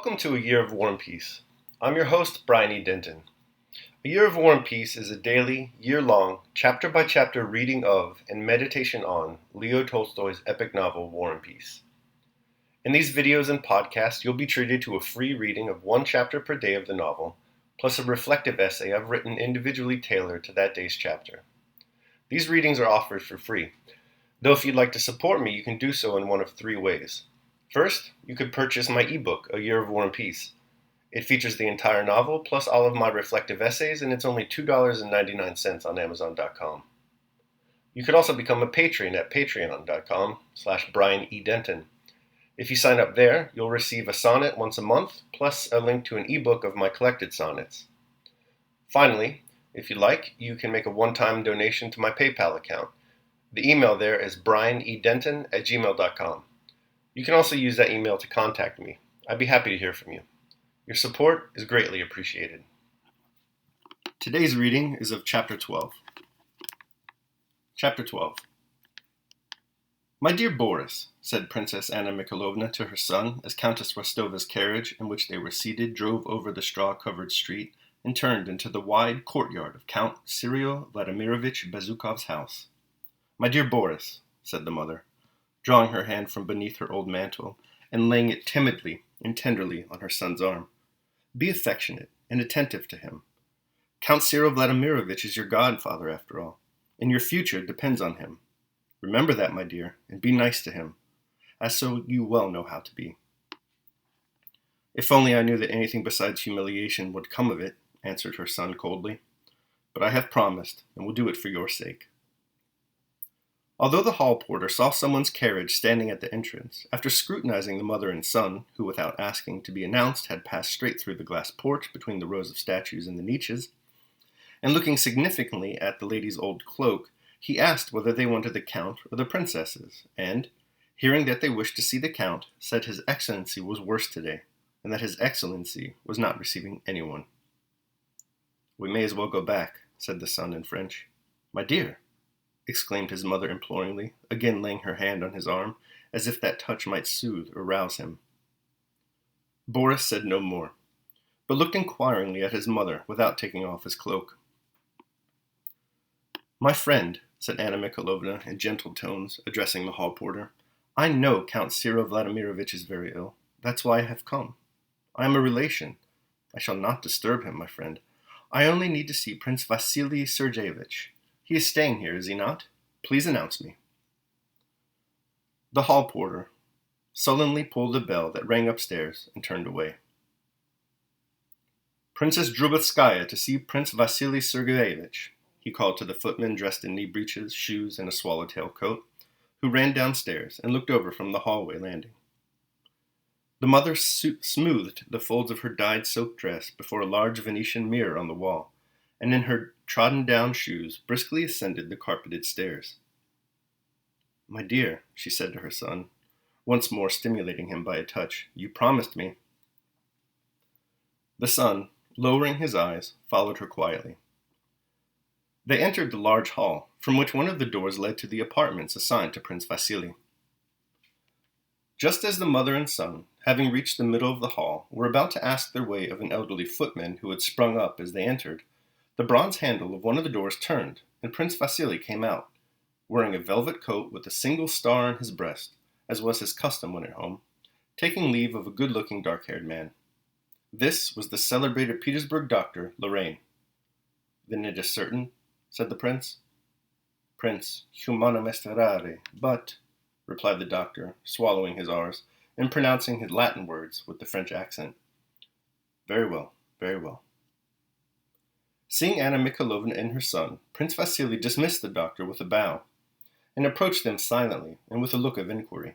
Welcome to A Year of War and Peace. I'm your host, Brian E. Denton. A Year of War and Peace is a daily, year-long, chapter-by-chapter reading of and meditation on Leo Tolstoy's epic novel, War and Peace. In these videos and podcasts, you'll be treated to a free reading of one chapter per day of the novel, plus a reflective essay I've written individually tailored to that day's chapter. These readings are offered for free, though if you'd like to support me, you can do so in one of three ways. First, you could purchase my ebook, A Year of War and Peace. It features the entire novel, plus all of my reflective essays, and it's only $2.99 on Amazon.com. You could also become a patron at patreon.com/BrianEDenton. If you sign up there, you'll receive a sonnet once a month, plus a link to an ebook of my collected sonnets. Finally, if you like, you can make a one-time donation to my PayPal account. The email there is brianedenton@gmail.com. You can also use that email to contact me. I'd be happy to hear from you. Your support is greatly appreciated. Today's reading is of Chapter 12. Chapter 12. "My dear Boris," said Princess Anna Mikhailovna to her son as Countess Rostova's carriage, in which they were seated, drove over the straw-covered street and turned into the wide courtyard of Count Cyril Vladimirovich Bezukov's house. "My dear Boris," said the mother, drawing her hand from beneath her old mantle and laying it timidly and tenderly on her son's arm. "Be affectionate and attentive to him. Count Cyril Vladimirovich is your godfather, after all, and your future depends on him. Remember that, my dear, and be nice to him, as so you well know how to be." "If only I knew that anything besides humiliation would come of it," answered her son coldly. "But I have promised, and will do it for your sake." Although the hall porter saw someone's carriage standing at the entrance, after scrutinizing the mother and son, who without asking to be announced had passed straight through the glass porch between the rows of statues in the niches, and looking significantly at the lady's old cloak, he asked whether they wanted the count or the princesses, and, hearing that they wished to see the count, said His Excellency was worse today, and that His Excellency was not receiving anyone. "We may as well go back," said the son in French. "My dear," exclaimed his mother imploringly, again laying her hand on his arm, as if that touch might soothe or rouse him. Boris said no more, but looked inquiringly at his mother without taking off his cloak. "My friend," said Anna Mikhailovna in gentle tones, addressing the hall porter, "I know Count Cyril Vladimirovich is very ill. That's why I have come. I am a relation. I shall not disturb him, my friend. I only need to see Prince Vasily Sergeyevich. He is staying here, is he not? Please announce me." The hall porter sullenly pulled a bell that rang upstairs and turned away. "Princess Drubetskaya to see Prince Vasily Sergeyevich," he called to the footman dressed in knee breeches, shoes, and a swallowtail coat, who ran downstairs and looked over from the hallway landing. The mother smoothed the folds of her dyed silk dress before a large Venetian mirror on the wall, and in her trodden-down shoes briskly ascended the carpeted stairs. "My dear," she said to her son, once more stimulating him by a touch, "you promised me." The son, lowering his eyes, followed her quietly. They entered the large hall, from which one of the doors led to the apartments assigned to Prince Vasily. Just as the mother and son, having reached the middle of the hall, were about to ask their way of an elderly footman who had sprung up as they entered, the bronze handle of one of the doors turned, and Prince Vasily came out, wearing a velvet coat with a single star on his breast, as was his custom when at home, taking leave of a good-looking dark-haired man. This was the celebrated Petersburg doctor, Lorraine. "Then it is certain?" said the prince. "Prince, humanum est rare, but," replied the doctor, swallowing his R's, and pronouncing his Latin words with the French accent. "Very well, very well." Seeing Anna Mikhailovna and her son, Prince Vasily dismissed the doctor with a bow, and approached them silently and with a look of inquiry.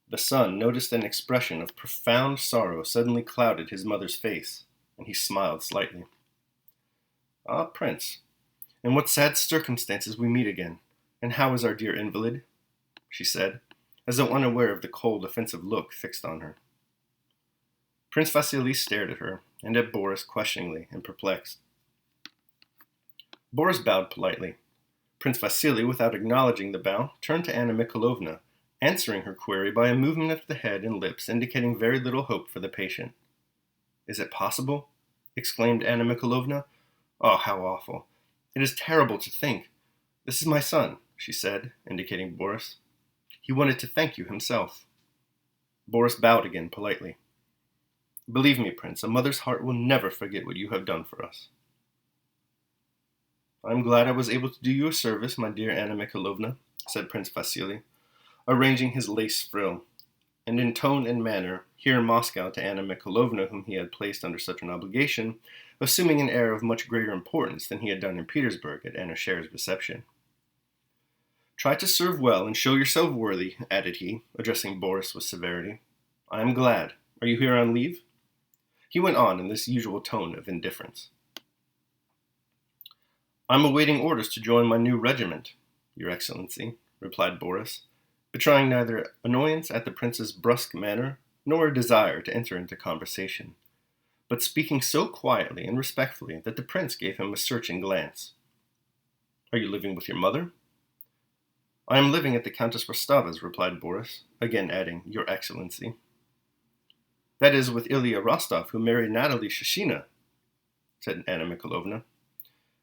The son noticed an expression of profound sorrow suddenly clouded his mother's face, and he smiled slightly. "Ah, Prince, in what sad circumstances we meet again, and how is our dear invalid?" she said, as though unaware of the cold, offensive look fixed on her. Prince Vasily stared at her, and at Boris questioningly and perplexed. Boris bowed politely. Prince Vasily, without acknowledging the bow, turned to Anna Mikhailovna, answering her query by a movement of the head and lips indicating very little hope for the patient. "Is it possible?" exclaimed Anna Mikhalovna. "Oh, how awful! It is terrible to think. This is my son," she said, indicating Boris. "He wanted to thank you himself." Boris bowed again politely. "Believe me, Prince, a mother's heart will never forget what you have done for us." "I am glad I was able to do you a service, my dear Anna Mikhalovna," said Prince Vasily, arranging his lace frill, and in tone and manner, here in Moscow to Anna Mikhalovna, whom he had placed under such an obligation, assuming an air of much greater importance than he had done in Petersburg at Anna Scher's reception. "Try to serve well and show yourself worthy," added he, addressing Boris with severity. "I am glad. Are you here on leave?" He went on in this usual tone of indifference. "I am awaiting orders to join my new regiment, Your Excellency," replied Boris, betraying neither annoyance at the prince's brusque manner nor a desire to enter into conversation, but speaking so quietly and respectfully that the prince gave him a searching glance. "Are you living with your mother?" "I am living at the Countess Rostova's," replied Boris, again adding, "Your Excellency." "That is with Ilya Rostov, who married Natalie Shishina," said Anna Mikhalovna.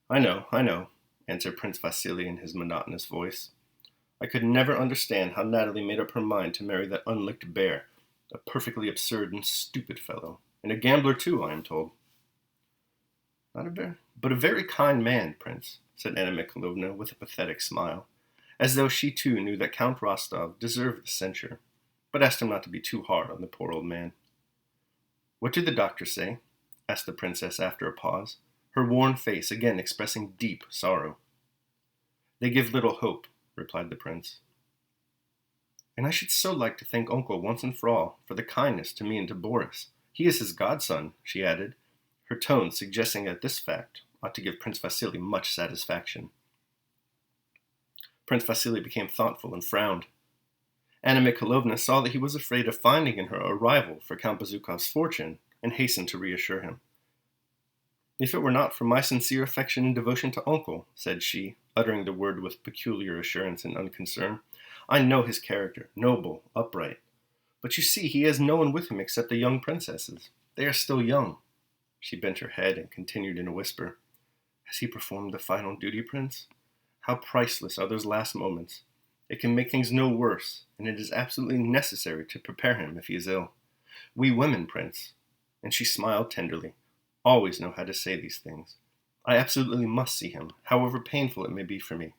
I know," answered Prince Vasily in his monotonous voice. "I could never understand how Natalie made up her mind to marry that unlicked bear, a perfectly absurd and stupid fellow, and a gambler too, I am told." But a very kind man, Prince," said Anna Mikhalovna with a pathetic smile, as though she too knew that Count Rostov deserved the censure, but asked him not to be too hard on the poor old man. "What did the doctor say?" asked the princess after a pause, her worn face again expressing deep sorrow. "They give little hope," replied the prince. "And I should so like to thank Uncle once and for all for the kindness to me and to Boris. He is his godson," she added, her tone suggesting that this fact ought to give Prince Vasily much satisfaction. Prince Vasily became thoughtful and frowned. Anna Mikhalovna saw that he was afraid of finding in her a rival for Count Bezukov's fortune, and hastened to reassure him. "If it were not for my sincere affection and devotion to Uncle," said she, uttering the word with peculiar assurance and unconcern, "I know his character, noble, upright. But you see, he has no one with him except the young princesses. They are still young." She bent her head and continued in a whisper, "Has he performed the final duty, Prince? How priceless are those last moments! It can make things no worse, and it is absolutely necessary to prepare him if he is ill. We women, Prince," and she smiled tenderly, "always know how to say these things. I absolutely must see him, however painful it may be for me.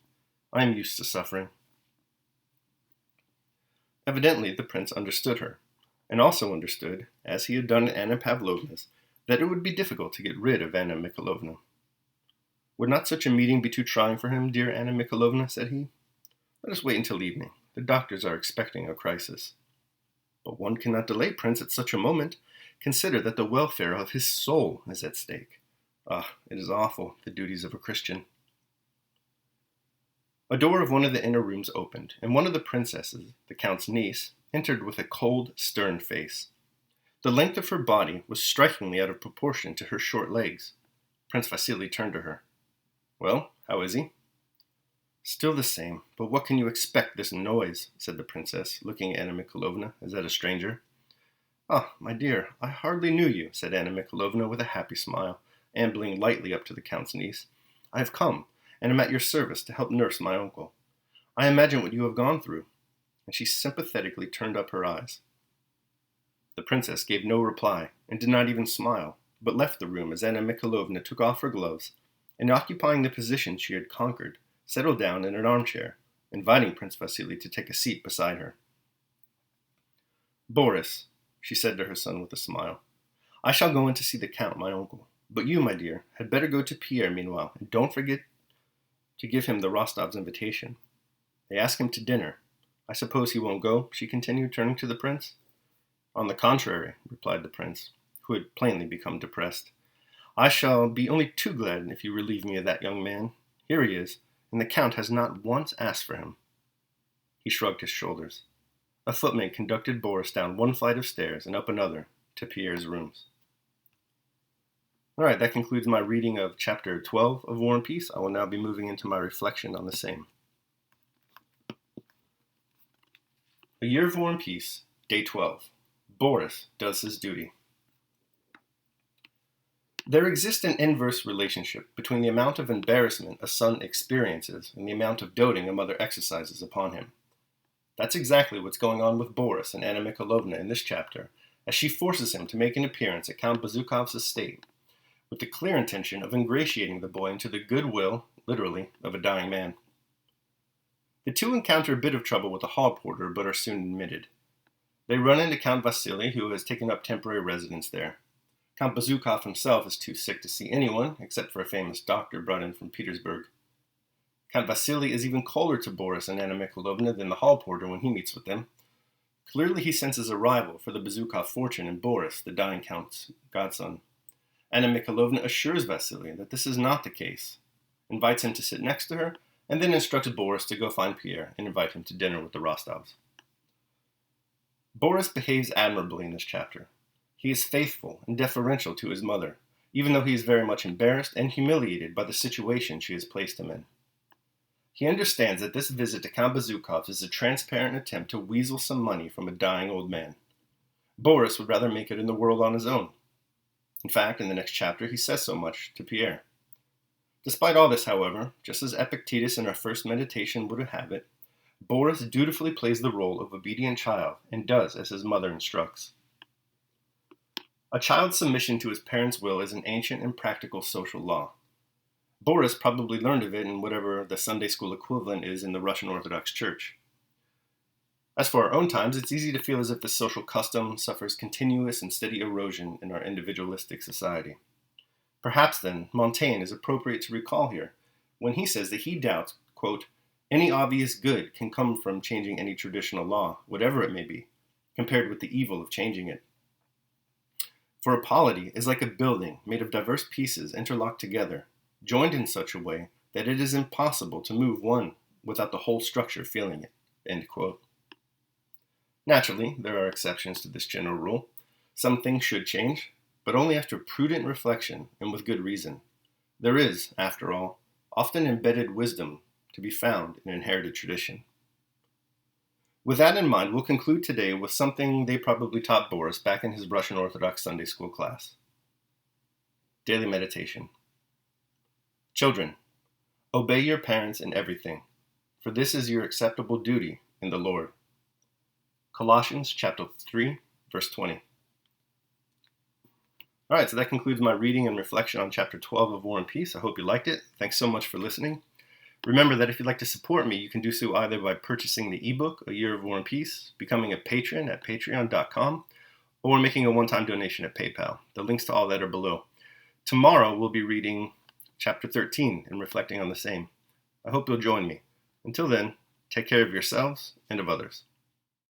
I am used to suffering." Evidently the prince understood her, and also understood, as he had done at Anna Pavlovna's, that it would be difficult to get rid of Anna Mikhalovna. "Would not such a meeting be too trying for him, dear Anna Mikhalovna?" said he. "Let us wait until evening. The doctors are expecting a crisis." "But one cannot delay, Prince, at such a moment. Consider that the welfare of his soul is at stake. Ah, it is awful, the duties of a Christian." A door of one of the inner rooms opened, and one of the princesses, the count's niece, entered with a cold, stern face. The length of her body was strikingly out of proportion to her short legs. Prince Vasily turned to her. "Well, how is he?" "Still the same, but what can you expect this noise?" said the princess, looking at Anna Mikhalovna as at a stranger. "Ah, my dear, I hardly knew you," said Anna Mikhalovna with a happy smile, ambling lightly up to the count's niece. "I have come, and am at your service to help nurse my uncle. I imagine what you have gone through," and she sympathetically turned up her eyes. The princess gave no reply, and did not even smile, but left the room as Anna Mikhalovna took off her gloves, and occupying the position she had conquered, settled down in an armchair, inviting Prince Vasily to take a seat beside her. "Boris," she said to her son with a smile, "I shall go in to see the count, my uncle. But you, my dear, had better go to Pierre meanwhile, and don't forget to give him the Rostov's invitation. They ask him to dinner. I suppose he won't go?" she continued, turning to the prince. "On the contrary," replied the prince, who had plainly become depressed. "I shall be only too glad if you relieve me of that young man. Here he is, and the count has not once asked for him." He shrugged his shoulders. A footman conducted Boris down one flight of stairs and up another to Pierre's rooms. All right, that concludes my reading of chapter 12 of War and Peace. I will now be moving into my reflection on the same. A Year of War and Peace, Day 12. Boris does his duty. There exists an inverse relationship between the amount of embarrassment a son experiences and the amount of doting a mother exercises upon him. That's exactly what's going on with Boris and Anna Mikhailovna in this chapter, as she forces him to make an appearance at Count Bazoukov's estate, with the clear intention of ingratiating the boy into the goodwill, literally, of a dying man. The two encounter a bit of trouble with the hall porter, but are soon admitted. They run into Count Vasily, who has taken up temporary residence there. Count Bazoukov himself is too sick to see anyone, except for a famous doctor brought in from Petersburg. Count Vasily is even colder to Boris and Anna Mikhailovna than the hall porter when he meets with them. Clearly he senses a rival for the Bazoukov fortune in Boris, the dying count's godson. Anna Mikhailovna assures Vasily that this is not the case, invites him to sit next to her, and then instructs Boris to go find Pierre and invite him to dinner with the Rostovs. Boris behaves admirably in this chapter. He is faithful and deferential to his mother, even though he is very much embarrassed and humiliated by the situation she has placed him in. He understands that this visit to Count Bazoukov's is a transparent attempt to weasel some money from a dying old man. Boris would rather make it in the world on his own. In fact, in the next chapter, he says so much to Pierre. Despite all this, however, just as Epictetus in our first meditation would have it, Boris dutifully plays the role of obedient child and does as his mother instructs. A child's submission to his parents' will is an ancient and practical social law. Boris probably learned of it in whatever the Sunday school equivalent is in the Russian Orthodox Church. As for our own times, it's easy to feel as if this social custom suffers continuous and steady erosion in our individualistic society. Perhaps, then, Montaigne is appropriate to recall here when he says that he doubts, quote, any obvious good can come from changing any traditional law, whatever it may be, compared with the evil of changing it. For a polity is like a building made of diverse pieces interlocked together, joined in such a way that it is impossible to move one without the whole structure feeling it. End quote. Naturally, there are exceptions to this general rule. Some things should change, but only after prudent reflection and with good reason. There is, after all, often embedded wisdom to be found in inherited tradition. With that in mind, we'll conclude today with something they probably taught Boris back in his Russian Orthodox Sunday school class. Daily meditation. Children, obey your parents in everything, for this is your acceptable duty in the Lord. Colossians chapter 3, verse 20. All right, so that concludes my reading and reflection on chapter 12 of War and Peace. I hope you liked it. Thanks so much for listening. Remember that if you'd like to support me, you can do so either by purchasing the ebook, A Year of War and Peace, becoming a patron at patreon.com, or making a one-time donation at PayPal. The links to all that are below. Tomorrow, we'll be reading chapter 13 and reflecting on the same. I hope you'll join me. Until then, take care of yourselves and of others.